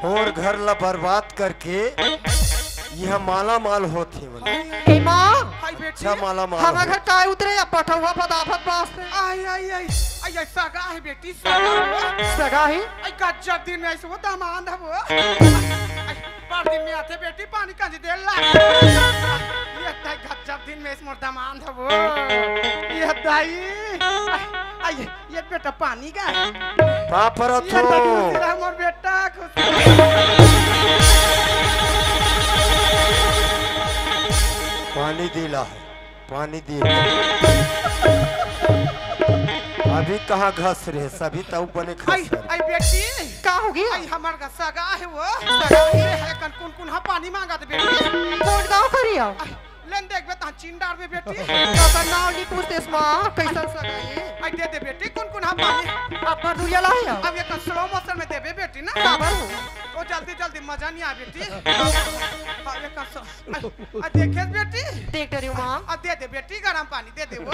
और घर ला बर्बाद करके यह माला माल होती हे माँ अच्छा माला माल हमारे घर काय उतरे या पठौआ पदाफत वास्ते आई आई आई आई आई सगा है बेटी सगा है आई गजब दिन में ऐसे वो दामाद है वो बार दिन में आते बेटी पानी का दे ला ये दाई गजब दिन में इस मोर दामाद है वो ये दाई आई ये बेटा पानी का पापरा ये तो मोर बेटा पानी दिला है पानी दिला अभी कहाँ घस रहे सभी तब बने खस आई बेटी का होगी आई हमार का सगा है वो सगा है कौन कौन हाँ पानी मांगा दे बेटी कौन गाँव करियो लेन देख बेटा चिंडार में बेटी का नाम नहीं पूछते माँ कैसा सगा ये आई दे दे बेटी कौन हाँ पानी अपना दुनिया लाए हो अब ये स्लो मोशन में देबे बेटी ना काबर हो ओ जल्दी जल्दी मजा नहीं आ बेटी अब ये आ देखे बेटी देख रही हूँ माँ अब दे दे बेटी गरम पानी दे दे वो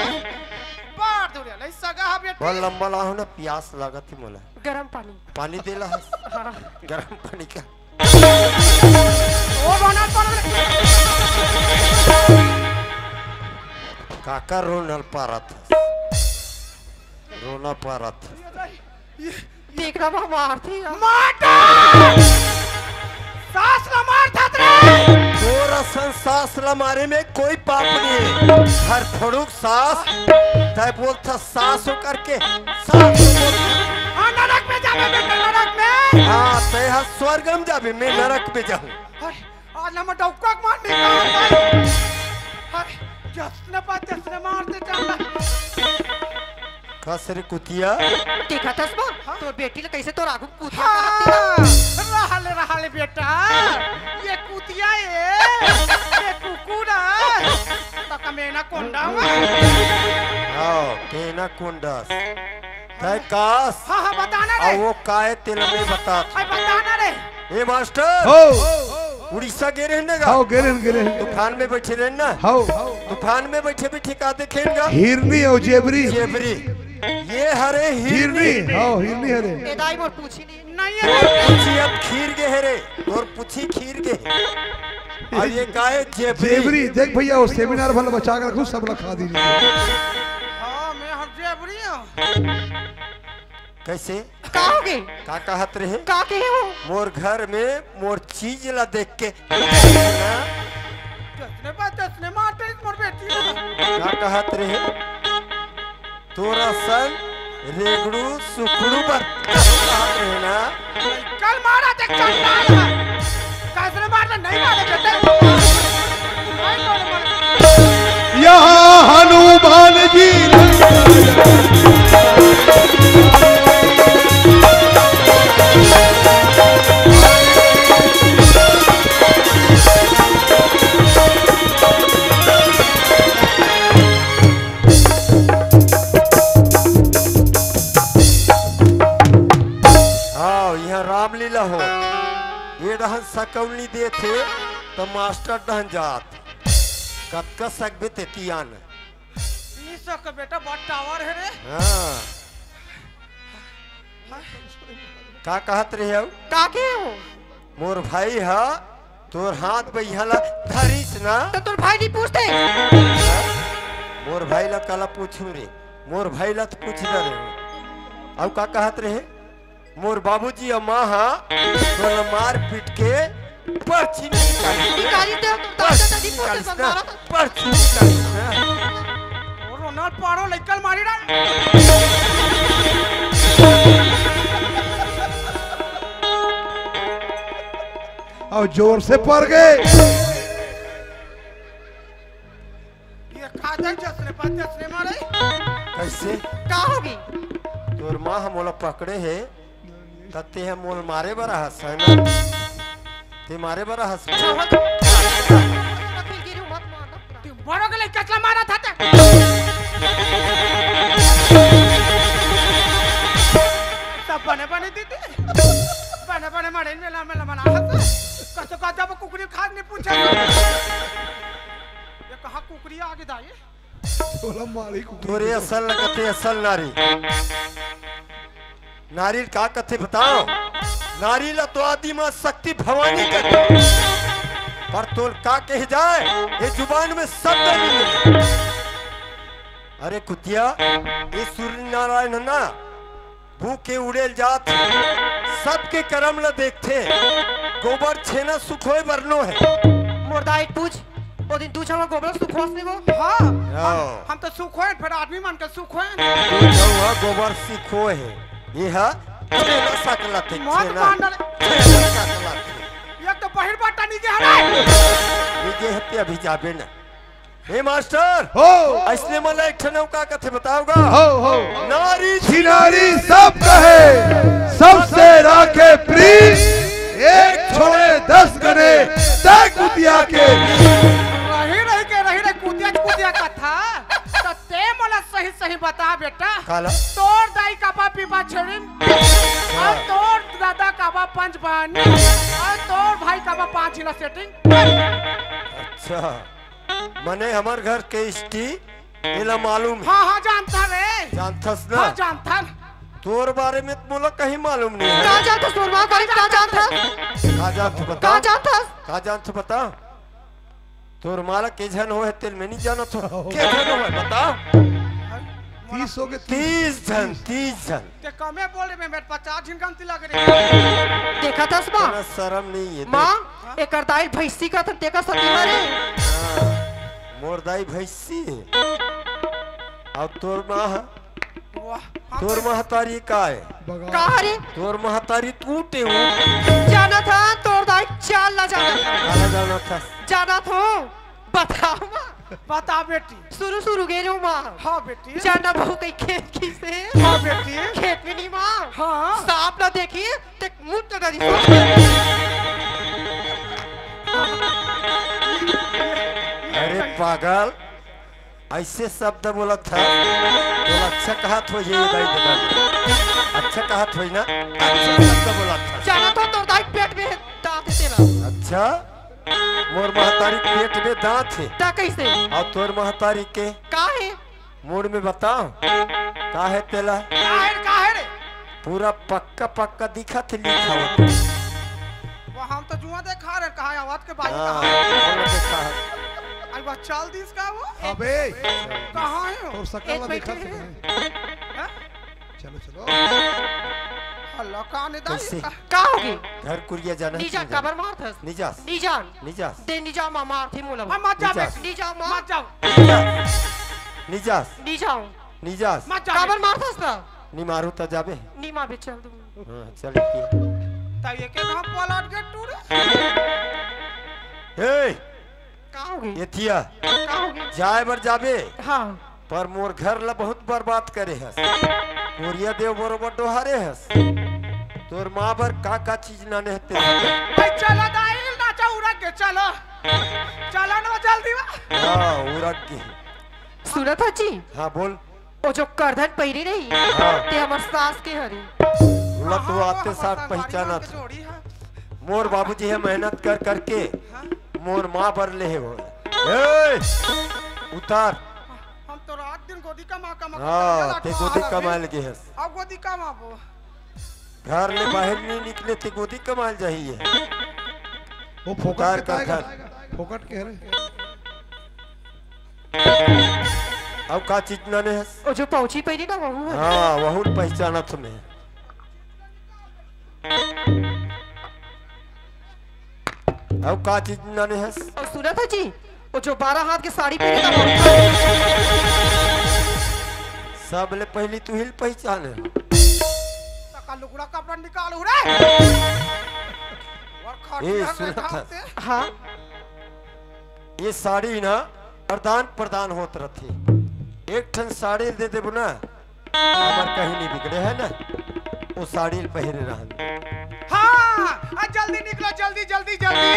बार दूर ले सगा है बेटी बहुत लंबा ला हो ना प्यास लगा थी मोला गरम पानी पानी देला है गरम पानी का ओ बना काका रोनल पारा था रोना पारा था देख रहा मारती माता सास ला मार था तेरे तोरा सास ला मारे में कोई पाप नहीं है हर फड़ुक सास तय बोलता सास हो करके सास हाँ नरक में जावे बेटा नरक में हाँ तय हाँ स्वर्गम जावे मैं नरक में जाऊँ आज हम डौका मार निकाल जसने मार दे चल कसरे कुतिया देखा था तो बेटी ले कैसे तो राघु कुतिया रहले बेटा ये कुतिया ये कुकुर है तो कमेना कोंडा हाँ केना कोंडा तय कास हाँ बताना रे वो काहे तिल में बता बताना रे ए मास्टर हो उड़ीसा गे रहने का हाउ गे तूफान में बैठे रहना हाउ तूफान में बैठे बैठे का देखेगा हिरनी और जेबरी जेबरी ये हरे हिरनी हाउ हिरनी हरे ए दाई मोर पूछी नहीं पूछी अब खीर के हरे और पूछी खीर के और ये गाय जेबरी देख भैया वो सेमिनार वाला बचा कर रखो सब रखा दीजिए हां मैं हम जेबरी हूं कैसे का होगे का कहत रहे का के हो मोर घर में मोर चीज ला देख के जसने मारते मोर बेटी का कहत रहे तोरा सन रेगड़ू सुखड़ू पर कहत रहे ना कल मारा थे कंडाल कैसे मारना नहीं मारे बेटे यहाँ हनुमान जी रामलीला हो ये रहन सकौनी दे थे तो मास्टर डहन जात कतका सकबे ते तियान ई सक बेटा बड़ टावर है रे हां का कहत रहे हो का के हो मोर भाई हा तोर हाथ बइहला धरिस ना तो तोर भाई नहीं पूछते मोर भाई ला कला पूछू रे मोर भाई ला तो पूछ रे अब का कहत रहे मोर बाबूजी और माँ तो मार पीट के पर्ची निकाली दे तो दादा दादी पोते मारा पर्ची और रोनाल्ड पारो लेकल मारी ना और जोर से पड़ गए ये खाजा जसने मारे कैसे का होगी तोर माँ मोला पकड़े है तते है मोल मारे बरा हस है ते मारे बरा हस बड़ो के लिए कचला मारा था ते सब बने दीदी बने मारे मेला मना हस कसो का जब कुकरी खाद नहीं पूछा ये कहाँ कुकरी आगे दाए बोला मारी को तोरे असल लगते असल नारी नारी का कथे बताओ नारी ला तो आदि मां शक्ति भवानी कहते पर तोल का कह जाए ये जुबान में शब्द नहीं मिले। अरे कुतिया ये सूर्य नारायण ना भूखे उड़ेल जात सबके कर्म ला देखते गोबर छेना सुखोय बरनो है मुर्दा एक पूछ ओ दिन तू छवा गोबर सुखवास ने वो हाँ हम तो सुख होए फिर आदमी मन के सुख होए हुआ गोबर सीखो है ये है छेना सकला थे मौत छेना मांडल सकला थे एक तो पहिर बाटा नीचे हराए ये हत्ते अभी जाबे ना हे मास्टर हो इसलिए मला एक ठनौ का कथे बताओगा हो नारी छिनारी सब कहे सबसे राखे प्रीत एक छोड़े 10 गने तय कुतिया के रही कुतिया कथा तो ते मला सही सही बता बेटा काला तोर दाई का बा पीपा छेड़िन और तोर दादा का बा पंच बहनी और तोर भाई का बा 5 हिला सेटिंग अच्छा मने हमार घर के इष्टी एला मालूम है हाँ जानता रे जानथस ना हाँ जानता तोर बारे में तो मोला कहीं मालूम नहीं है का जानता सुरमा करी का जानता का जानत बता का जानता का जानत बता तोर माला के जन हो है तेल में नहीं जानत हो के जन हो है बता 30 हो गए 30 जन ते कमे बोल रहे मेरे 50 दिन गलती लग रही देखा था मां ना शर्म नहीं है मां एकर दाई भैंसी का तो देखा सती मारे मोर दाई भैंसी और तोर मां वाह तोर महतारी का है का हरे तोर महतारी टूटे हो जाना था तोर दाई चाल ना जाना था काला जाना था जाना था बताओ मां बता बेटी शुरू गे रो मां हाँ बेटी जाना बहु कई खेत की से हाँ बेटी खेत में नहीं मां हाँ सांप ना देखिए ते मुंह तो डरी अरे पागल ऐसे शब्द बोला था तो अच्छा कहा तो ये दाई दादा अच्छा कहा तो ना अच्छा शब्द बोला था जाना तो तोर दाई पेट में दांत है तेरा अच्छा मोर महतारी पेट में दांत है ता कैसे और तोर महतारी के का है मूड में बताओ का है तेला काहे रे पूरा पक्का पक्का दिखा थे लिखा होता वो हम तो जुआ देखा रहे कहा आवाज के बाई हाँ, कहा वो देखा है। आई बस चल दिस का वो अबे कहां है और सकल एक दिखा बैठे हैं? चलो चलो अल्लाह का ने दाई कैसे? का होगी घर कुरिया जाना है नीजा कि नहीं कबर मार था जाना? निजास नीजान निजास दे नीजा मा मार थी मोला हम मत जा निजास। बेटी नीजा मार मत जाओ निजास नीजाओ निजास मत जा कबर मार था ना नी मारू तो जाबे नी मार चल दूं हाँ चल की तब ये के हम पलट के टूरे ए का होगी ये थिया का होगी जाए बर जाबे हां पर मोर घर ला बहुत बर्बाद करे हस कोरिया देव बरोबर डोहारे हस तोर माँ बर का चीज ना नेहते भाई चलो दाई नाचा उड़ा के चलो चलो ना जल्दी वा हाँ उरक के सुना था जी हाँ बोल ओ जो करधन पहिरी रही हाँ। ते हमर सास के हरी बोला तो आते साथ पहचाना था जोड़ी है मोर बाबूजी है मेहनत कर करके मोर माँ बर ले हो ए उतार हम तो रात दिन गोदी का माँ का हाँ ते गोदी कमाल के हस अब गोदी का माँ वो घर ले बाहर नहीं निकले ते गोदी कमाल जाइए वो उतार फोकट कर के घर फोकट के रहे अब का चीज ना ने हस ओ जो पहुंची पहिरी ना वहू है हाँ वहुन पहचाना तुम्हें अब का चीज ना ने हस और सुना था जी वो जो 12 हाथ की साड़ी पहनी ना वहू सब ले पहली तू हिल पहचान है तका लुगड़ा कपड़ा निकाल उड़े और ए, खाटी सुना था। खाते हां ये साड़ी ना प्रदान प्रदान होत रहती एक ठन साड़ी दे देबो ना हमार कहीं नहीं बिगड़े है ना वो साड़ी पहरे रहन हाँ जल्दी निकलो जल्दी जल्दी जल्दी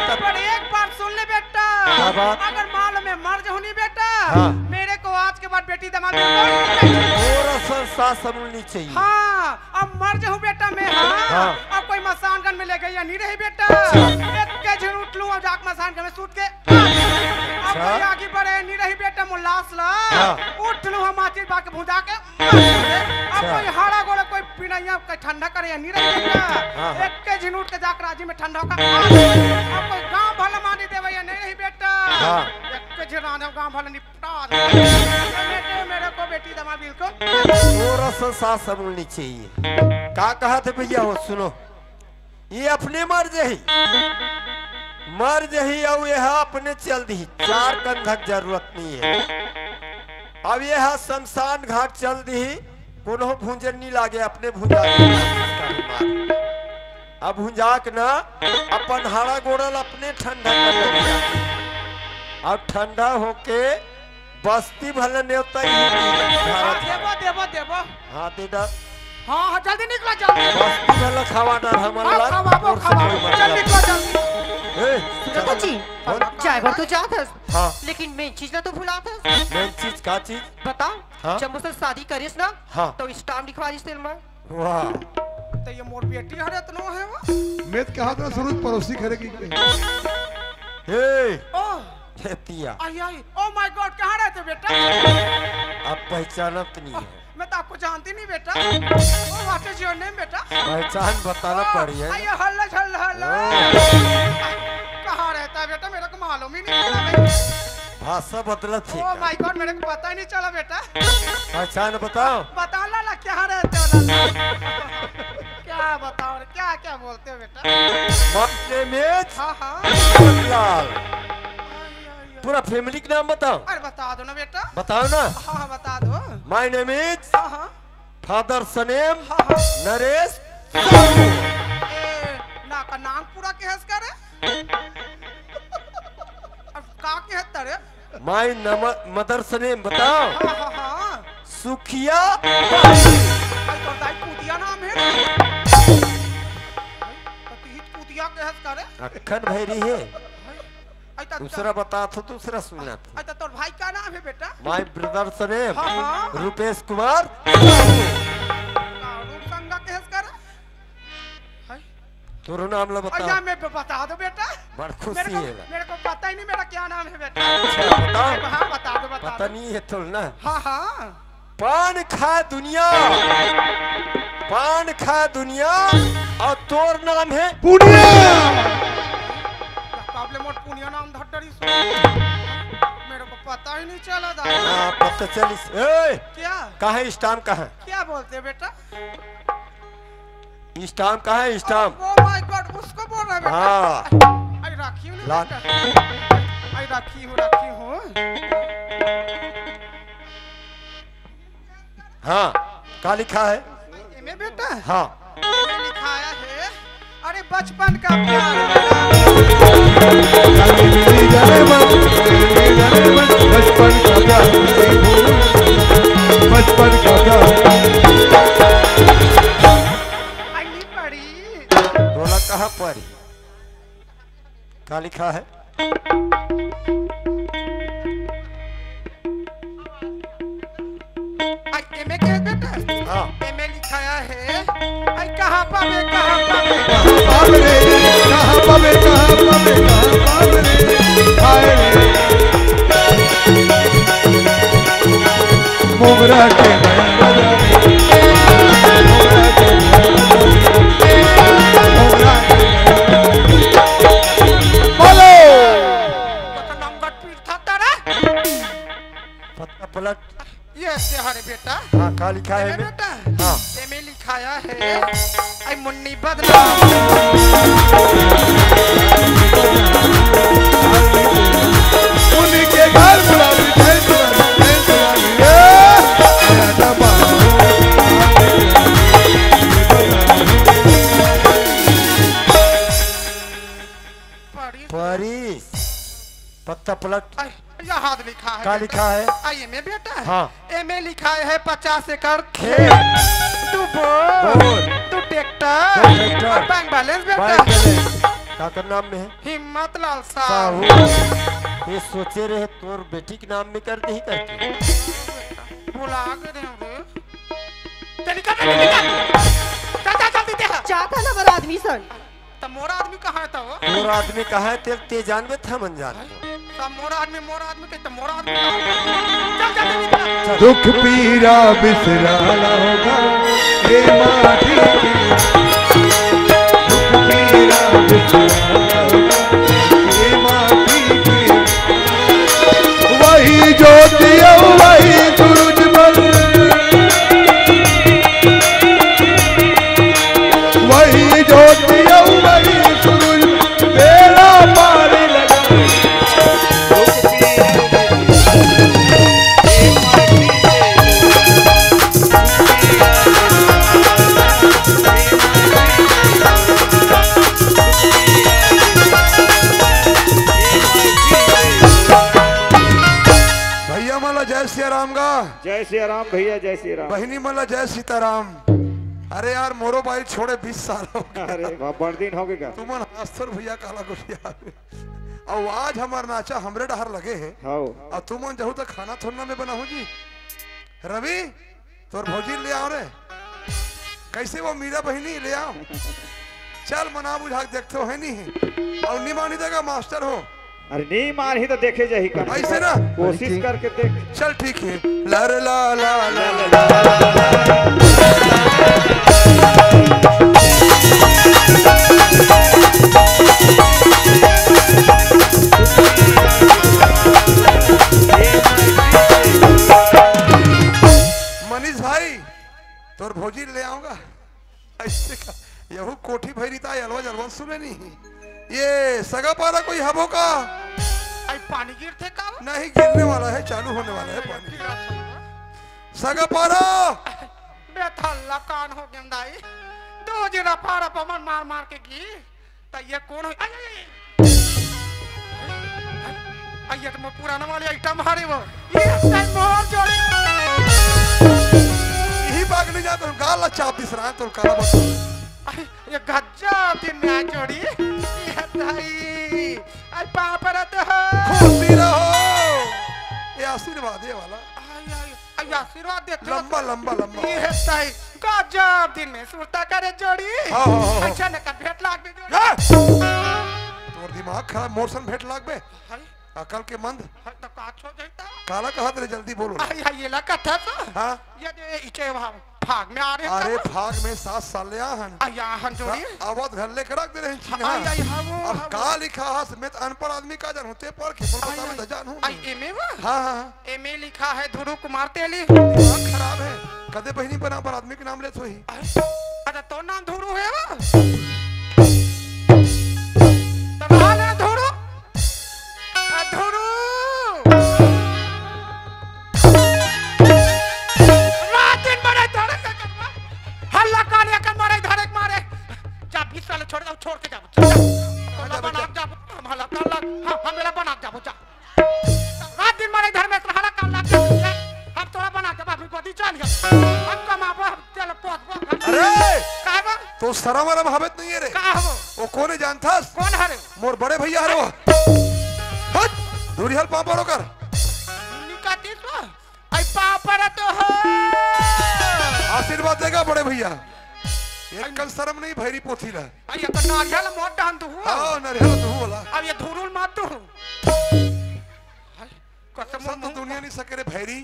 तब- पर एक बात सुन ले बेटा क्या बात? अगर माल में मर जाऊनी बेटा हाँ। मेरे को आज के बाद बेटी दामाद में कोई नहीं। और असन सांस समझनी चाहिए। हाँ अब मर जाऊं बेटा मैं। हाँ हाँ। अब कोई मसान गन में ले गई या नहीं रही बेटा। एक के झुर उठ लूं और जाक मसान गन में सूत के अब कोई आगे बढ़े नहीं रही बेटा मुल्लास ला। उठ लूं हम आती बाके भुजा के अब कोई हाड़ा गोड़ा कोई पिनैया कोई ठंडा करे या नहीं रही बेटा। एक के झुर उठ के जाक राजी में ठंडा होगा अब कोई गांव भला मानी देवे या नहीं रही बेटा। एक के झुर आने गांव भला निपटा दे मेरे को बेटी दमा बिल्कुल थोड़ा सा सांस समझनी चाहिए। का कहा थे भैया हो सुनो, ये अपने मर जही और यह अपने चल दी, चार कंधक जरूरत नहीं है। अब यह शमशान घाट चल दी, कोनो भूंजन नहीं लागे, अपने भूंजा अब भूंजाक ना अपन हाड़ा गोड़ल अपने ठंडा कर लिया। अब ठंडा होके बस्ती भले नेवता ही देबो हाँ देदा हाँ जल्दी निकलो जल्दी बस्ती भले खावा डर हमारा जल्दी निकलो जल्दी। सुनो जी ड्राइवर तो जाता हाँ लेकिन मैं चीज ना तो भुला था। मेन चीज का चीज बताओ हाँ? जब मुझसे शादी करिस ना हाँ। तो स्टाम्प लिखवा दिस तेल में। वाह तो ये मोर बेटी हरे तनो है वो मैं कहा था सूरज पड़ोसी खरे की हे ओह खेतिया आई आई ओ माय गॉड कहाँ रहते बेटा। अब पहचानत नहीं है। मैं तो आपको जानती नहीं बेटा। Oh what is your name बेटा। पहचान बताना पड़ी है। ये हल्ला हल्ला हल्ला कहाँ रहता है बेटा मेरे को मालूम ही नहीं चला। भाषा बदला थी। ओ माय गॉड मेरे को पता ही नहीं चला बेटा। पहचान बताओ। बता ला क्या रहते हो लाला। क्या बताओ क्या क्या बोलते हो बेटा। माय नेम हाँ हाँ लाल पूरा फैमिली का नाम बताओ। अरे बता दो ना बेटा। बताओ ना। हाँ हाँ बता दो। माय नेम इज हाँ हाँ फादर सनेम हाँ हाँ नरेश ना का नाम पूरा कैसे करे। अब का के तरे माय मदर सनेम बताओ। हाँ हाँ हाँ सुखिया तो दाई कुतिया नाम है। तो तू कुतिया कैसे करे। अखन भैरी है। अच्छा दूसरा बता तो दूसरा सुनना था। अच्छा तोर भाई का नाम है बेटा। माय ब्रदर सनेम हाँ हाँ रुपेश कुमार रूप संगा कैसे करे। तोरो नाम ला अच्छा बताओ। मैं बता दो बेटा। बड़ खुशी है। मेरे को पता ही नहीं मेरा क्या नाम है बेटा। अच्छा बताओ। हाँ बता दो बता पता दो। नहीं है तो ना। हाँ हाँ पान खा दुनिया और तोर नाम है पुनिया। काबले मोट पुनिया नाम धट्टरी मेरे को पता ही नहीं चला दादा। हाँ पता चलिस। ए क्या कहाँ स्टाम्प कहाँ क्या बोलते बेटा। स्टाम्प कहाँ है स्टाम्प। ओ माय गॉड उसको बोल रहा है बेटा। हाँ आई राखी हूँ ला- बेटा। आई राखी हूँ हाँ क्या लिखा है। में बेटा। हाँ में लिखाया है अरे बचपन का प्यार बचपन का प्यार बचपन का प्यार। आई नहीं पड़ी। तोला कहाँ पर क्या लिखा है। आई में क्या बेटा। हाँ में लिखाया है आई कहाँ पावे कहाँ पावे कहाँ पावे कहाँ पावे कहाँ पावे हाय रे मोगरा के बोलो तो नंबर पीट था तारा। पता पलट। ये से हरे बेटा। हाँ क्या लिखा है में में? बेटा। हाँ में लिखाया है आई मुन्नी बदनाम। उनके घर बुलावी जय बुलावी परिस पत्ता पलट। यहाँ हाथ लिखा है। क्या लिखा है। आई में बेटा। हाँ में लिखा है 50 एकड़ खेत। तू बोल बोल। तू दो ट्रैक्टर ट्रैक्टर। और बैंक बैलेंस बैंक बेटा। बैलेंस का कर नाम में है हिम्मत लाल साहू। साहब ये सोचे रहे तोर बेटी के नाम में कर दे ही करके। भुला गए रे। बेटी निकल चल जल्दी दे चाहता ना बड़ा आदमी सन तो मोरा आदमी कहाँ है तो मोर आदमी कहा है ते जानबे था मन जान सब मोरा आदमी के तो मोरा आदमी चल जल्दी निकल दुख पीरा बिसराना होगा ये माटी दुख पीरा बिसराना होगा ये माटी वही ज्योति वही सूरज बल वही ज्योति वही सूरज तेरा पार लगा भैया मला जय सिया राम गा जय सिया राम भैया जय सिया राम। बहनी मला जय सीताराम। अरे यार मोरो भाई छोड़े 20 साल हो गए। अरे बड़ दिन हो गया तुमन हस्तर भैया काला गुड़िया और आज हमार नाचा हमरे डहर लगे हैं हाँ और तुमन जहू तक खाना थोड़ा में बनाऊ जी रवि तोर भौजी ले आओ रे कैसे वो मीरा बहनी ले आओ चल मना बुझा देखते हो है नहीं और नहीं मानी देगा मास्टर हो अरे नहीं मार ही तो देखे जाही कर ऐसे ना कोशिश करके देख चल ठीक है लर ला ला ला ला मनीष भाई तोर भौजी ले आऊंगा ऐसे का यहू कोठी भैरी था अलवा जलवा सुने नहीं ये सगा पारा कोई हबो का आई पानी गिरते का नहीं गिरने वाला है चालू होने वाला है पानी सगा पारा बेथल्ला कान हो गया दाई दो जरा पारा पवन मार मार के की तो ये कौन है ये तो पुराना वाले आइटम हारे वो ये टाइम मोर जोड़ी यही बाग नहीं जाता गाल चाप दिस रहा है तो काला बस ये गज्जा दिन में जोड़ी ये दाई आई पापा रहते हो खुशी रहो ये आशीर्वाद ये वाला आई आशीर्वाद देते हो लंबा लंबा लंबा ये दाई गज्जा दिन में सुरता करे जोड़ी हाँ। अच्छा न का भेट लाग दे जोड़ी तोर दिमाग खराब मोरसन भेट लाग बे हाय अकल के मंद तो काछ हो जाता काला कहा तेरे जल्दी बोलो आई आई ये लगा था तो हाँ ये दे इचे वहां भाग में आ रहे अरे भाग में 7 साल ले आहन आई हन जोड़ी आवत घर लेकर रख दे रहे हैं आई आई हाँ वो अब का लिखा है समेत अनपढ़ आदमी का जान होते पढ़ के बोल बता मैं जान हूं आई एमए वो हां हां एमए लिखा है ध्रुव कुमार तेली दिमाग खराब है कदे बहनी बना पर आदमी के नाम ले तो ही अच्छा तो नाम ध्रुव है वो तब हाल है ध्रुव ध्रुव रातिन बड़े धड़क हल्ला कालिया कर मारे धड़क मारे जा 20 साल छोड़ दो छोड़ के जाओ जा बना जा हल्ला काला हम मेरा बना जाओ जा रात दिन मारे घर में हल्ला काला हम तोड़ा बना जब अभी गोदी चल गया हम का मां चल पोस अरे का बा तो सरा वाला महाबत नहीं है रे का हो वो कौन जानता कौन हरे मोर बड़े भैया हरे वो हट दूरी हल पापा रोकर निकाती तो आई पापा रे तो हो आशीर्वाद देगा बड़े भैया एक कल शर्म नहीं भैरी पोथी ला आई ये तो नारियल मोट डान तू हां नरियल तू बोला अब ये धुरुल मार तू कसम सब तो दुनिया नहीं सके रे भैरी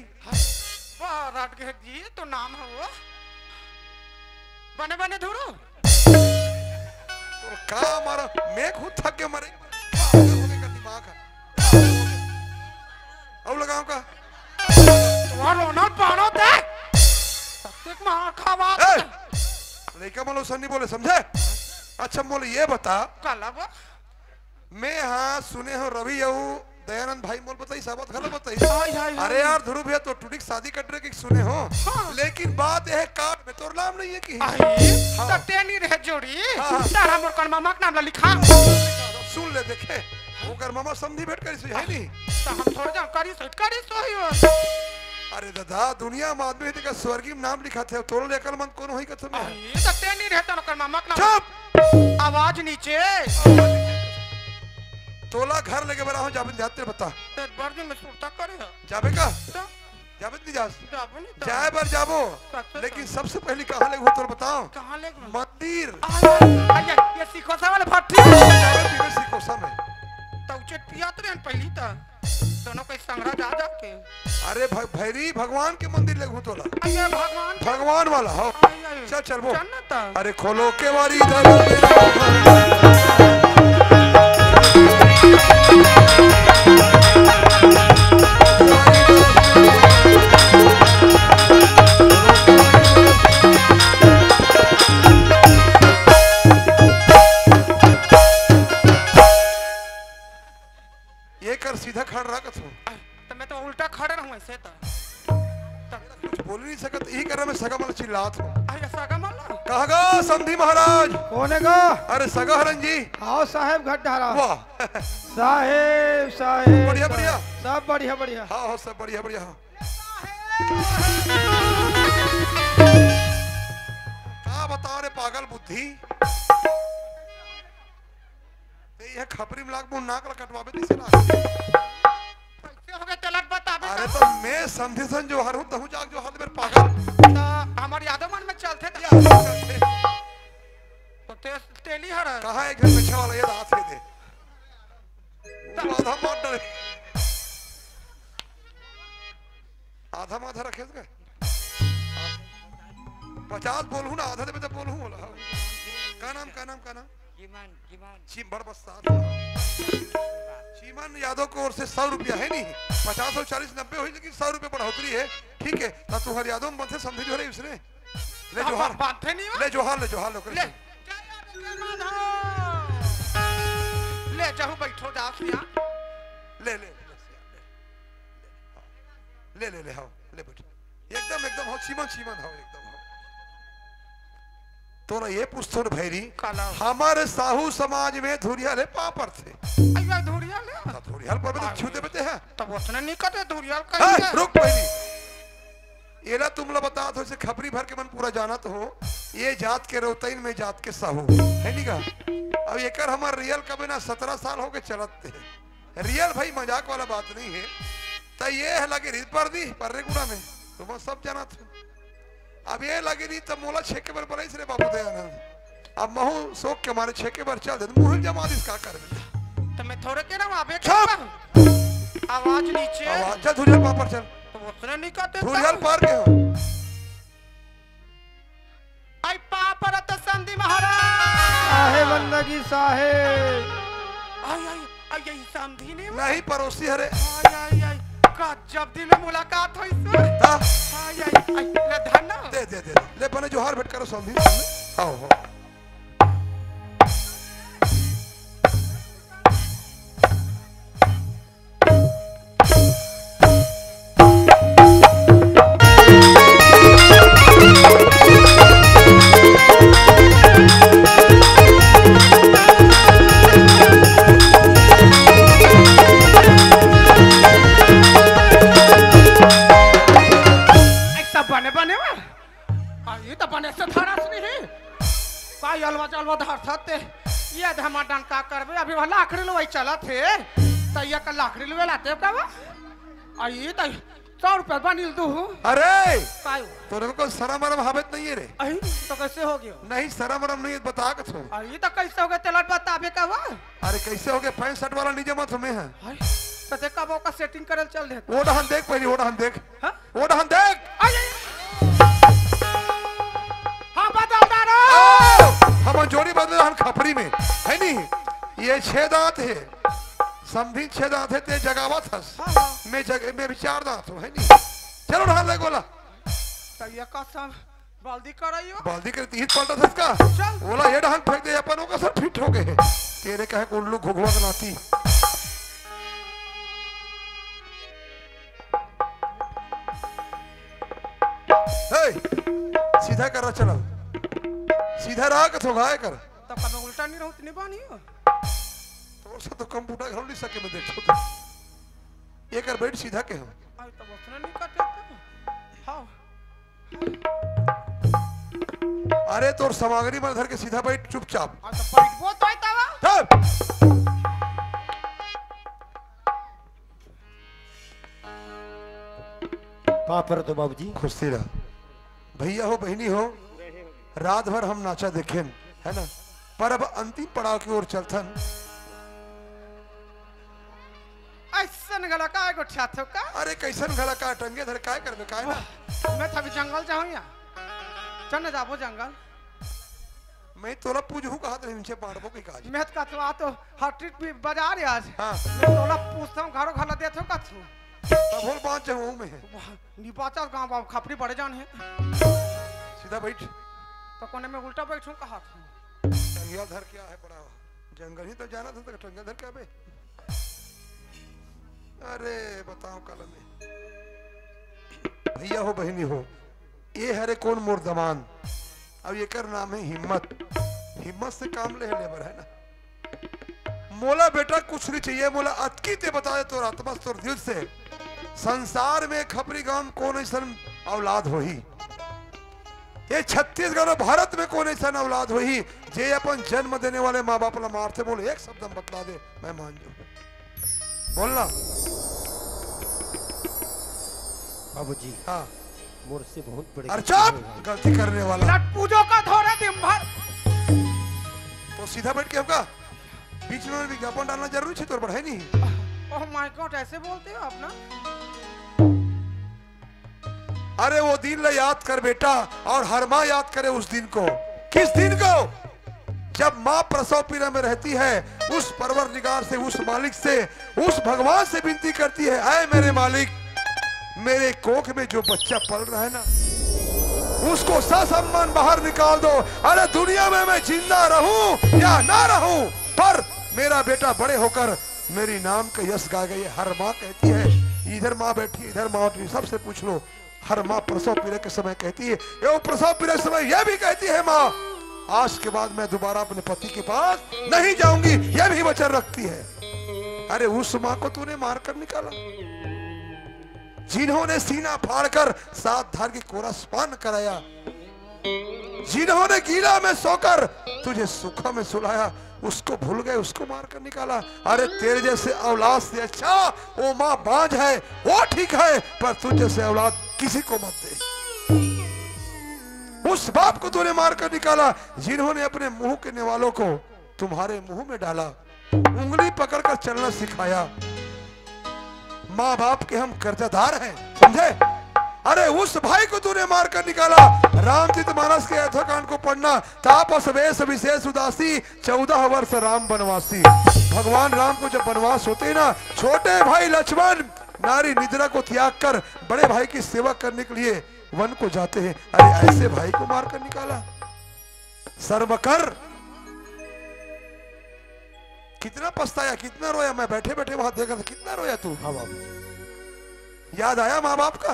वाह रात के जी तो नाम है वो बने बने धुरु तो का मारा मैं खुद थक के मरे पागल हो गए का दिमाग है अब लगाऊं का तुम्हारा ना पानो दे सत्य मार खावा लेका मलो सन्नी बोले समझे अच्छा बोले ये बता काला वो मैं हाँ सुने हो रवि यू दयानंद भाई मोल बताई साबत गलत बताई हाय हाय अरे यार ध्रुव भैया तो टूटी शादी कट रहे की सुने हो लेकिन बात यह कार्ड में तो नाम नहीं है कि तो टेनी रह जोड़ी तारा मोर कन मामा के नाम ला लिखा सुन ले देखे वो कर मामा समझी बैठ कर है नहीं तो हम थोड़ा जा करी सो ही हो अरे दादा दुनिया में आदमी का स्वर्गीय नाम लिखा थे तोड़ ले अकल मंद कौन होई का तुम ये तो टेनी रहता न कन मामा के नाम चुप आवाज नीचे तोला घर लेके बना हो जाबे जाते बता तो बर्दी में सुरता करे जाबे का तो जाबे नहीं जास जाबो नहीं तो जाए बर जाबो सबसे लेकिन सबसे पहले कहाँ ले हो तो बताओ कहां ले गए मंदिर आया ये सिकोसा वाले भट्टी जावे पीवे सिकोसा में तो उचट पिया तो रहन पहली ता दोनों कोई संगरा जा जा के अरे भैरी भगवान के मंदिर ले हो तोला आया भगवान भगवान वाला हो आया चल चल वो चल ना ता अरे खोलो के बारी इधर ये कर सीधा खड़ रहा कथो तो मैं तो उल्टा खड़ा रहूं ऐसे ता कुछ बोल नहीं सकत यही कर मैं सगा मन चिल्लात हूँ आया सागा माला कहा गा समधी महाराज कौन है गा? अरे सगा हरन जी आओ साहेब घट ढारा। वाह साहेब साहेब बढ़िया बढ़िया सब बढ़िया बढ़िया। हाँ हाँ सब बढ़िया बढ़िया हाँ क्या बताओ रे पागल बुद्धि ये खपरी में लाग मुंह नाक ला कटवावे दिसे ना कैसे हो गए तलक बताबे अरे तो मैं समझी सन जो हर हूँ तहु जाग जो हाथ मेरे पागल तो हमारे यादव मन में चलते थे तो तेली हर कहाँ एक घर पीछे वाला ये दांत है दे आधा मार डरे आधा माथा रखे थे 50 बोलूं ना आधा दे बोलूं बोला का नाम चिमड़ बस्ताद चीमन यादव को ओर से 100 रुपया है नहीं 50 और 40 90 हुई लेकिन 100 रुपये बढ़ोतरी है ठीक है ना तू हर यादव में समझी जो रही उसने ले जोहार बातें नहीं ले जोहार लो ले ले जाओ बैठो दास यहाँ ले ले ले ले ले हाँ ले बैठो एकदम हो चीमन हो एकदम तो ना ये पुस्तक भैरी हमारे साहू समाज में धुरियाल पापर थे धुरियाल पर तो छूते बते हैं तब उसने नहीं करते धुरियाल का रुक पहली ये ना तुम लोग बता तो इसे खपरी भर के मन पूरा जाना तो हो ये जात के रोतैन में जात के साहू है नहीं का अब ये कर हमारे रियल कभी ना 17 साल हो गए चलते हैं रियल भाई मजाक वाला बात नहीं है तो ये है लगे रीत पर दी पर्रे गुड़ा में तुम सब जाना था अब ये लगे नहीं तब मोला छेके बार बनाई से बाबू दयानंद अब महू सोख के मारे छेके बार चल दे मुंह जमा दिस का कर तो मैं थोड़े के ना आवे आवाज नीचे आवाज चल धुरियाल पार चल तो उसने नहीं कहते धुरियाल पार के हो आई पापर तो संधि महाराज साहेब बंदगी साहेब आई आई आई यही संधि नहीं पड़ोसी हरे आई का जब दिन में मुलाकात हुई सर आई ले धन्ना दे ले बने जोहार भेंट करो समझी आओ हो ये धमाडन का करबे अभी वह लाखड़ी लुई चला थे तो ये का लाखड़ी लुई लाते का वा आई तो 100 रुपए बनिल दू अरे काय तोरे को शर्म मरम हाबत नहीं है रे आई तो कैसे हो गया नहीं शर्म मरम नहीं बता के थो आई तो कैसे हो गया तेलट बताबे का वा अरे कैसे हो गया 65 वाला नीचे मत में है तो देख का का सेटिंग करल चल दे वो डहन देख पहले वो डहन देख हां वो डहन देख आई हां बदल दारो हम जोड़ी बदले हम खपरी में है नहीं ये 6 दांत है समझी 6 दांत है ते जगावत हस मैं विचार दांत हूं है नहीं चलो ढाल ले गोला तो ये का सब बाल्दी कराइयो बाल्दी कर 3 पलटा था इसका बोला ये ढाल फेंक दे अपन का सब फिट हो गए तेरे कहे उल्लू घुघुआ बनाती सीधा कर रहा चला सीधा रहा कथो गाय कर तो कब उल्टा नहीं रहूं नहीं बानी तो से तो कंप्यूटर घर नहीं सके मैं देखो तो ये कर बैठ सीधा के हम आई तो उसने नहीं करते हां अरे तोर सामग्री में धर के सीधा बैठ चुपचाप आ तो बैठबो तो आइतावा माफ कर दो बाबूजी। खुशी रह भैया हो बहनी हो, रात भर हम नाचा देखें है ना, पर अब अंतिम पड़ाव की ओर चलथन। ऐसन गला काय को छातो का अरे कैसन घड़ा का टंगे धर काय करबे काय ना। मैं तभी जंगल जाऊं या चल न जाबो जंगल। मैं तोला पूछू कहा तो इनसे मारबो की काज। मैं कथवा तो हट्टी भी बाजार है आज। हां मैं तोला पूछता हूं घरो घला देथो कथू तब बोल पांच जाऊं मैं। निपाचा गांव बाब खपरी पड़े जान है। सीधा बैठ। तो कोने में उल्टा बैठूं कहा था। टंगिया धर क्या है पड़ा जंगल ही तो जाना था, तो टंगिया धर क्या बे। अरे बताओ कल में भैया हो बहनी हो, ये हरे कौन मोर दमान। अब ये कर नाम है हिम्मत। हिम्मत से काम ले लेबर है ना। मोला बेटा कुछ नहीं चाहिए, मोला अतकी ते बताए तोर आत्मा तोर दिल से संसार में खपरी गांव कौन ऐसा औलाद होही, ये छत्तीसगढ़ और भारत में कौन ऐसा औलाद होही जे अपन जन्म देने वाले माँ बाप ला मारते। बोले एक शब्द में बतला दे मैं मान जाऊं। बोलना बाबूजी। हाँ मोर से बहुत बड़े अरे चुप, गलती करने वाला लट पूजो का थोड़ा दिन भर तो सीधा बैठ के होगा। बीच में विज्ञापन डालना जरूरी है तोर पर है नहीं। ओह माय गॉड ऐसे बोलते हो आप ना। अरे वो दिन ले याद कर बेटा, और हर माँ याद करे उस दिन को। किस दिन को? जब माँ प्रसव पीड़ा में रहती है, उस परवरदिगार से, उस मालिक से, उस भगवान से विनती करती है, ऐ मेरे मालिक, मेरे कोख में जो बच्चा पल रहा है ना, उसको ससम्मान बाहर निकाल दो। अरे दुनिया में मैं जिंदा रहूं या ना रहूं, पर मेरा बेटा बड़े होकर मेरी नाम का यश गा गई। हर माँ कहती है, इधर माँ बैठी इधर माँ बैठी, सबसे पूछ लो। हर माँ प्रसव पीड़ा के समय कहती है, एवं प्रसव पीड़ा के समय यह भी कहती है, माँ आज के बाद मैं दोबारा अपने पति के पास नहीं जाऊंगी, यह भी वचन रखती है। अरे उस माँ को तूने मारकर निकाला, जिन्होंने सीना फाड़कर 7 धार की कोरस पान कराया, जिन्होंने गीला में सोकर तुझे सुखा में सुलाया, उसको भूल गए, उसको मारकर निकाला। अरे तेरे जैसे औलाद से अच्छा वो माँ बांझ है, वो ठीक है, पर तुझ जैसे औलाद किसी को मत दे। उस बाप को तूने मारकर निकाला, जिन्होंने अपने मुंह के निवालों को तुम्हारे मुंह में डाला, उंगली पकड़कर चलना सिखाया। माँ बाप के हम कर्जदार हैं, समझे? अरे उस भाई को तूने मारकर निकाला। रामचरितमानस के अथकांड को पढ़ना, तापस वेश विशेष उदासी 14 वर्ष राम वनवासी। भगवान राम को जब वनवास होते ना, छोटे भाई लक्ष्मण नारी निद्रा को त्याग कर बड़े भाई की सेवा करने के लिए वन को जाते हैं। अरे ऐसे भाई को मारकर निकाला। सर्वकर कितना पछताया, कितना रोया। मैं बैठे बैठे वहां देखा था, कितना रोया तू। हाँ बाबूजी। याद आया माँ बाप का?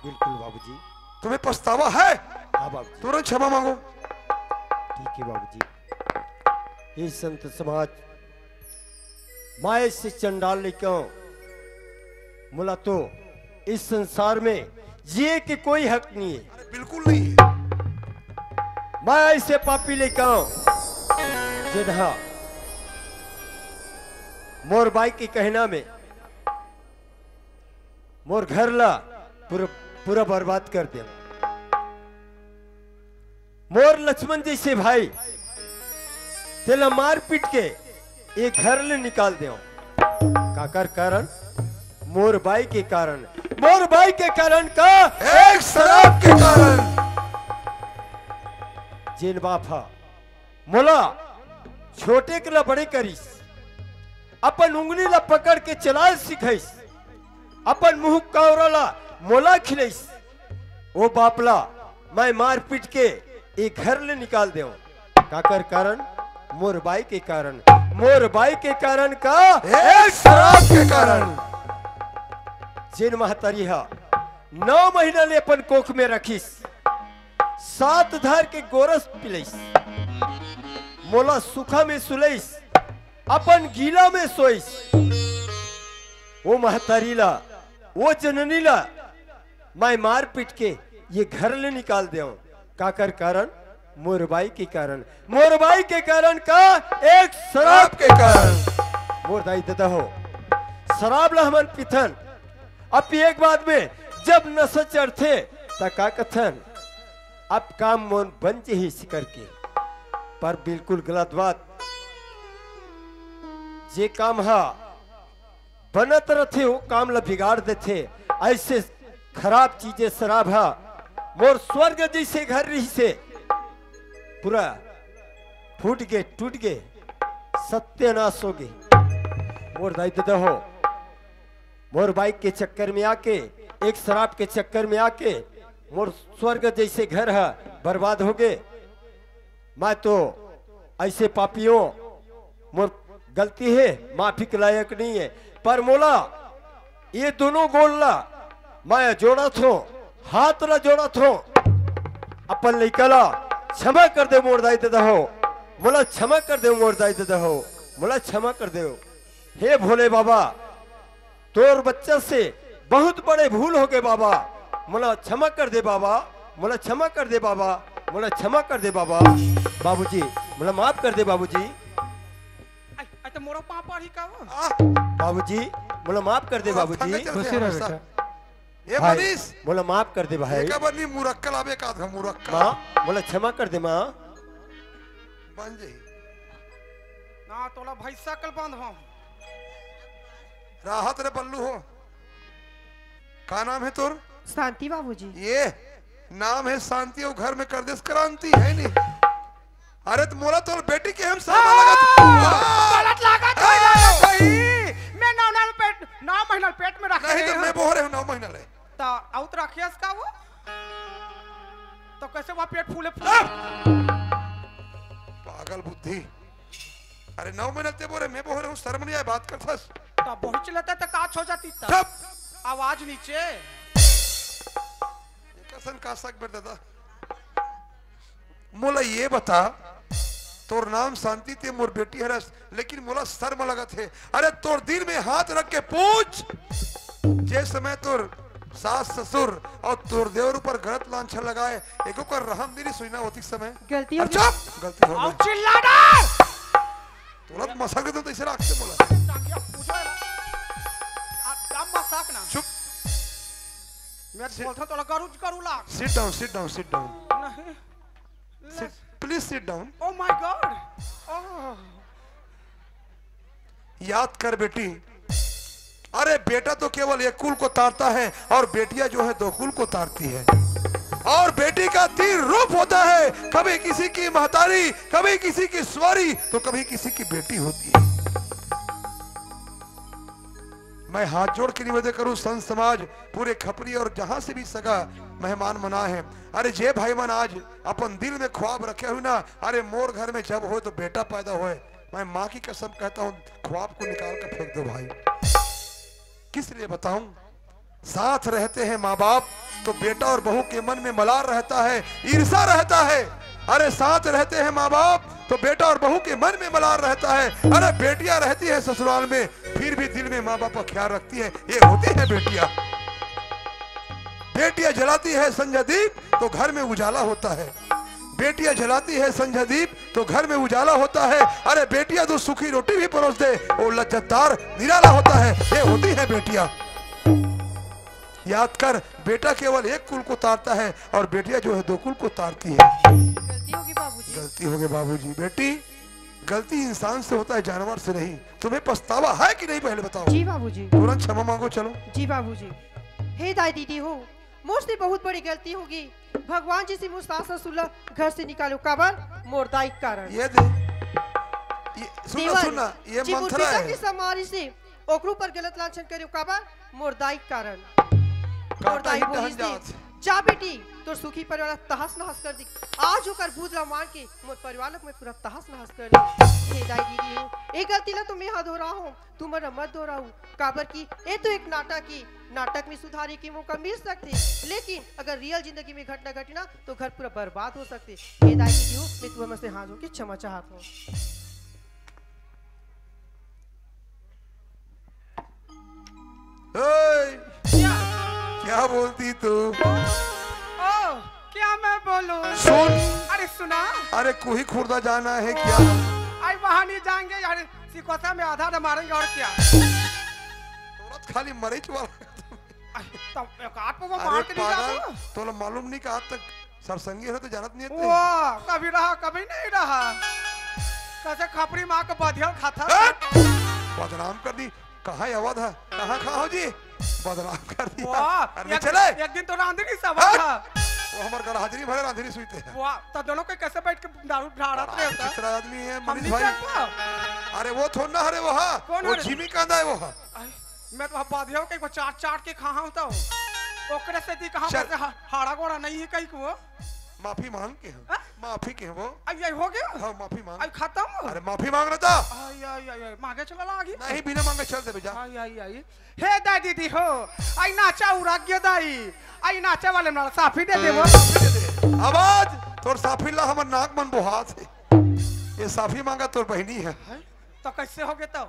बिल्कुल बाबूजी। तुम्हें पछतावा है? हाँ बाबूजी। तुरंत क्षमा मांगो। ठीक है बाबूजी। ये संत समाज माए से चंडाल लेकर मुला तो इस संसार में जिए के कोई हक नहीं है। अरे बिल्कुल नहीं है। माए से पापी लेकर जिन्हा मोर बाई के कहना में मोर घर ला पूरा बर्बाद कर दिया। मोर लक्ष्मण जैसे भाई तेला मार पीट के एक घर ले निकाल दे। काकर कारण? मोर बाई के कारण। मोर बाई के कारण का? एक शराब के कारण। जिन बापा मोला छोटे के ला बड़े करीस, अपन उंगली ला पकड़ के चलाल सिखाइस, अपन मुंह कौरला मोला खिलाइस, वो बापला मैं मार पीट के एक घर ले निकाल दे। काकर कारण? मोर बाई के कारण। मोर बाई के कारण का? एक शराब के कारण। जिन महतारी 9 महीना ले अपन कोख में रखिस, 7 धार के गोरस पिलैस, मोला सुखा में सुलैस, अपन गीला में सोइस। वो महतारी ला, वो जननी ला मैं मार पीट के ये घर ले निकाल दे। काकर कारण? मोरबाई के कारण। मोरबाई के कारण का? एक शराब के कारण। मोर दाई दादा हो शराब ला हमन पिथन, अब एक बाद में जब नस चढ़ते तका कथन अब काम मोन बन ही सिकर के, पर बिल्कुल गलत बात। जे काम हा बनत रथे हो काम ला बिगाड़ देते। ऐसे खराब चीजें शराब हा मोर स्वर्ग जैसे घर रही से पूरा फूट गए, टूट गए, सत्यानाश हो गए। मोर दायित्व हो मोर बाइक के चक्कर में आके, एक शराब के चक्कर में आके मोर स्वर्ग जैसे घर है बर्बाद हो गए। मैं तो ऐसे पापियों मोर गलती है, माफी के लायक नहीं है। पर मोला ये दोनों गोलला मैं जोड़ा थो, हाथ ला जोड़ा थो, अपन लइकला क्षमा कर दे मोर दायित्व हो, मोला क्षमा कर दे मोर दायित्व हो, मोला क्षमा कर दे। हे भोले बाबा तोर बच्चा से बहुत बड़े भूल हो गए बाबा, मोला क्षमा कर दे बाबा, मोला क्षमा कर दे बाबा, मोला क्षमा कर दे बाबा। बाबूजी मोला माफ कर दे बाबूजी, आई तो मोरो पापा ही का वो बाबूजी मोला माफ कर दे बाबूजी। खुशी रह बेटा। ये भाई मनीष मोला माफ कर दे भाई। ये कबर नहीं मुरक्कल आवे का था मुरक्कल माँ मोला क्षमा कर दे माँ। बन जाई ना तोला भाई सकल बंद हो। राहत रे बल्लू हो। का नाम है तोर? शांति बाबूजी। ये नाम है शांति और घर में कर देश क्रांति है नहीं। अरे तो मोला तोर बेटी के हम सामान गलत लागत है भाई। मैं 9 महीना पेट में रखे नहीं तो मैं बोल रहा हूँ 9 महीना ले तो आउत रखियस का वो तो कैसे वहाँ पेट फूले पागल बुद्धि। अरे 9 महीना ते बोले मैं बोल रहा हूँ शर्म नहीं आए बात करता तो बहुत चलता तो काच हो जाती तब चुप आवाज नीचे कसन का सक बैठ दादा। मोला ये बता तोर नाम शांति थे मोर बेटी हरस लेकिन मोला शर्म लगा थे। अरे तोर दिल में हाथ रख के पूछ जे समय तोर सास ससुर और तोर देवर ऊपर गलत लांछन लगाए एको कर रहम दिली सुना होती समय गलती अरे हो गई। चुप गलती हो आओ गई चिल्ला ना तुरंत मसक दे तो इसे रख से बोला टांगिया पूछो अब मसाक ना चुप मैं बोलता तो करू ला सिट डाउन नहीं please sit down. Oh my God oh याद कर बेटी अरे बेटा तो केवल एक कुल को तारता है और बेटियां जो है 2 कुल को तारती है। और बेटी का 3 रूप होता है, कभी किसी की महतारी, कभी किसी की स्वारी, तो कभी किसी की बेटी होती है। मैं हाथ जोड़ के निवेदन करूं संत समाज पूरे खपरी और जहां से भी सगा मेहमान मना है। अरे जे भाई मन आज अपन दिल में ख्वाब रखे हुए ना, अरे मोर घर में जब हो तो बेटा पैदा होए, मैं माँ की कसम कहता हूँ ख्वाब को निकाल कर फेंक दो भाई। किस लिए बताऊं? साथ रहते हैं माँ बाप तो बेटा और बहू के मन में मलाल रहता है, ईर्षा रहता है। अरे साथ रहते हैं माँ बाप तो बेटा और बहू के मन में मलाल रहता है। अरे बेटियां रहती है ससुराल में फिर भी दिल में माँ बाप का ख्याल रखती है। ये होती है बेटियां। बेटियां जलाती है संध्या दीप तो घर में उजाला होता है। बेटियां जलाती है संध्या दीप तो घर में उजाला होता है। अरे बेटियां तो सूखी रोटी भी परोस दे वो लज्जतदार निराला होता है। ये होती है बेटियां। याद कर बेटा केवल एक कुल को तारता है और बेटियां जो है 2 कुल को तारती है। गलती होगी बाबूजी। गलती हो गई बाबूजी। बेटी गलती इंसान से होता है जानवर से नहीं। तुम्हें पछतावा है कि नहीं पहले बताओ। जी बाबूजी। तुरंत क्षमा मांगो चलो। जी बाबूजी। हे दाई दीदी हो मुझसे बहुत बड़ी गलती होगी। भगवान जी से मुझ सास ससुर घर से निकालो काबर मोर दाई के कारण। ये दे ये सुना ये मंथरा है। समारी से ओकरू पर गलत लांछन करियो काबर मोर दाई के कारण। मोर काटा दाई ही बोली टहन जात। से जा बेटी तो सुखी परिवार तहस नहस कर दी। आज होकर भूतला मार के मोर परिवार में पूरा तहस नहस कर दी। हे दाई दीदी हो एक गलती ला तुम्हें हाथ धो रहा हूँ तुम्हारा मत धो रहा हूँ काबर की ये तो एक नाटक में सुधारने की मौका मिल सकती लेकिन अगर रियल जिंदगी में घटना घटी ना तो घर पूरा बर्बाद हो सकती। हे दाई दीदी हो मैं तुम्हें से हाथ धो के क्षमा चाहता हूँ। क्या बोलती तू? ओ क्या मैं बोलूं? सुन अरे सुना अरे कोई खुर्दा जाना है क्या? आई वहां नहीं जाएंगे यार सिकोता में आधा मारेंगे और क्या। तुरंत खाली मरीच वाला तब एक आठ पे वो अरे मार के नहीं पागल, जाता तो लो मालूम नहीं कि आज तक सरसंगी है तो जानत नहीं है वाह कभी रहा कभी नहीं रहा कैसे खपरी माँ का बधियल खाता बदनाम कर दी। कहाँ है अवध है, कहाँ खाओ जी, बदनाम कर दिया। वाह अरे चले, एक दिन तो रांधनी सब था वो हमारे घर हाजिरी भरे रांधनी सुनते हैं। वाह तो दोनों को कैसे बैठ के दारू ढाड़ा रहे होता कितना आदमी है हम मनीष नहीं भाई। देख पाओ। अरे वो थोड़ा हरे वो हाँ, कौन वो हरे? झिमी कांदा है वो हाँ। मैं तो बधियल के चाट चाट के खा होता हूँ ओकरे से दी कहाँ चल। से हाड़ा गोड़ा नहीं है कहीं को माफी मांग के हैं, हाँ? माफी के हैं वो। अब ये हो गया हाँ माफी मांग। अब खत्म अरे माफी मांग रहा था, आई आई आई मांगे चला लागी नहीं बिना मांगे चल दे बेजा। आई आई आई हे दाई दीदी हो आई नाचा उराग्य दाई आई नाचे वाले ना साफी दे देबो आवाज तोर साफी ला हमर नाक मन बुहा से, ये साफी मांगा तोर बहनी है। तो कैसे हो गए तो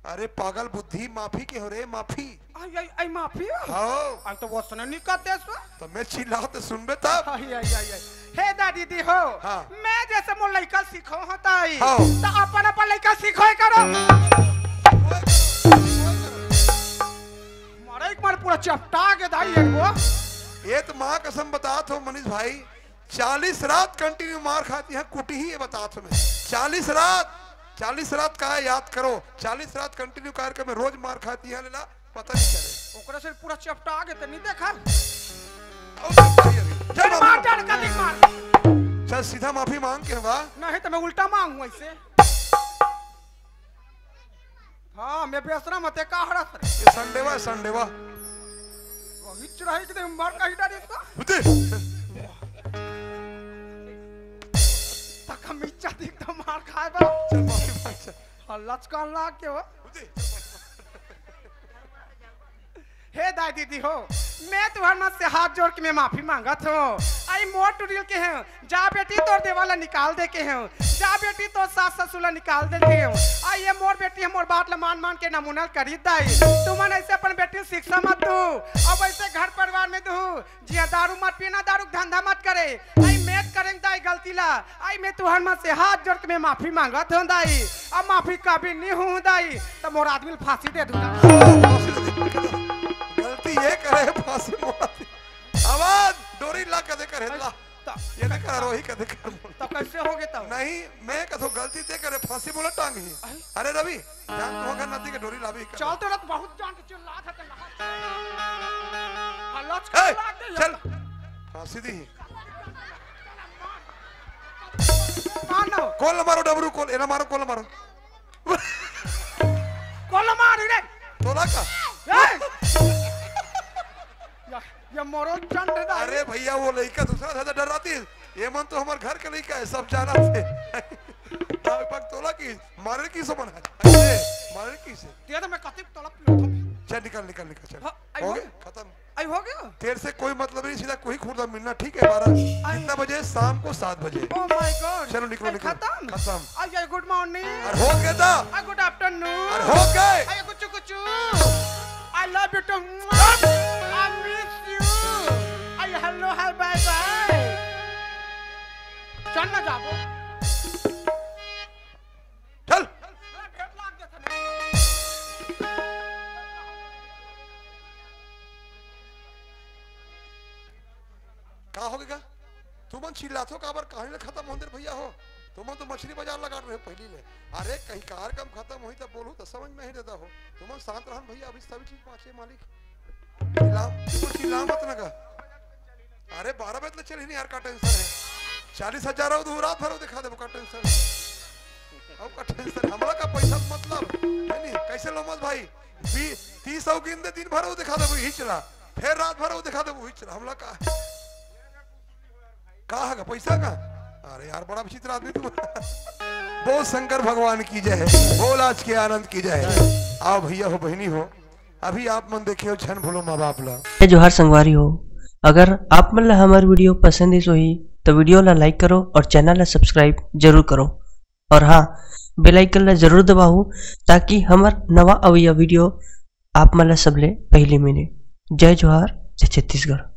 अरे पागल बुद्धि, माफी के हो रे माफी। आई आई आई माफी हाँ आई तो वो सुने नहीं करते सो तो मैं चिल्लाते सुनबे तब। आई आई आई आई हे दादी दी हो हाँ। मैं जैसे मोर लड़का सीखो होता है हाँ। तो अपन अपन लड़का सीखो करो मारे एक बार पूरा चपटा के दाई एक वो ये तो माँ कसम बता थो मनीष भाई, 40 रात कंटिन्यू मार खाती है कुटी ही, ये बता थो मैं 40 रात का है, याद करो 40 रात कंटिन्यू कार्यक्रम में रोज मार खाती है लेला पता नहीं चले। ओकरे से पूरा चपटा के तो नहीं देखा चल चल मार डाल का देख मार चल सीधा माफी मांग के बा। नहीं तो मैं उल्टा मांगू ऐसे हाँ मैं बेसरा मत का हरस रे ये संडेवा संडेवा वही चढ़ाई के मार का ही डाली इसको बुद्धि तक हम इच्छा देख तो मार खाए बा चल माफी मांग चल हल्ला का ला के हो बुद्धि। हे दाई दीदी हो मैं तुम्हारे मत से हाथ जोड़ के मैं माफी मांगत हूँ आई मोर टूरियल के हैं जा बेटी तोर देवाला निकाल दे के हैं जा बेटी तो सास ससुला निकाल दे के हैं आई ये मोर बेटी हम मोर बात ला मान मान के नमूना करी दाई तुमन ऐसे अपन बेटी शिक्षा मत दो अब ऐसे घर परिवार में दो जिया दारू मत पीना दारू धंधा मत करे आई मैं करेंगे दाई गलती ला आई मैं तुम्हारे मत से हाथ जोड़ के मैं माफी मांगत हूँ दाई अब माफी कभी नहीं हूँ दाई तो मोर आदमी फांसी दे दूंगा गलती ये करे फांसी मोड़ती आवाज डोरी ला कदे करे ला ये नहीं कर रोही कदे कर तो कैसे हो गए तब नहीं मैं कथो गलती ते करे फांसी बोला टांग ही। अरे रवि जान तो होगा नदी के डोरी लाभी कर चल तो रत बहुत जान के चिल्ला था हल्लाच ए, कर लाग दे चल फांसी दी मानो कोल मारो डबरू कोल एना मारो कोल मारो कोल मारी रे तोला का। ये मोरो चंड दा अरे भैया वो लड़का दूसरा था डराती ये मन तो हमारे घर के लड़का है सब जाना थे पक तोला की मारे की सो बना मारे की से ये तो मैं कतिब तोला पियो चल निकल निकल निकल चल हाँ, आई हो हो गए गया। खत्म। आई हो गया तेरे से कोई मतलब नहीं, सीधा कोई खुर्दा मिलना ठीक है 12 कितना बजे शाम को 7 बजे। ओ माय गॉड चलो निकलो निकलो खत्म खत्म। आई गुड मॉर्निंग अरे हो गया था, आई गुड आफ्टरनून अरे हो गए। आई कुछ कुछ I love you too I miss you I hello hi bye bye चल ना जाबो चल का हो गया तुम चिल्लाथो का बार कहानी खत्म होंदे भैया हो तुम तो मछली बाजार लगा रहे हो पहली ले। अरे कहीं कार्यक्रम खत्म हुई तो बोलू तो समझ में ही देता हो तुम शांत रहन भैया अभी सभी चीज पाछे मालिक चिल्ला मत ना का। अरे 12 बजे तक चली नहीं यार का टेंशन है 40,000 हो तो रात भर दिखा दे का टेंशन अब का टेंशन हमरा का पैसा मतलब है नहीं कैसे लो मत भाई 30 गिन दे दिन भर वो दिखा दे वही चला फिर रात भर वो दिखा दे वही चला हमला का है पैसा का। अरे यार बड़ा विचित्र आदमी तुम बोल शंकर भगवान की जय बोल आज के आनंद की जय। आओ भैया हो बहनी हो अभी आप मन देखे हो छन भूलो माँ बाप ला जोहार संगवारी हो अगर आप मन ला हमार वीडियो पसंद इस होही तो वीडियो ला लाइक करो और चैनल ला सब्सक्राइब जरूर करो और हाँ बेल आइकन ला जरूर दबाओ ताकि हमार नवा अवैया वीडियो आप मन ला सबले पहले मिले। जय जोहार जय छत्तीसगढ़।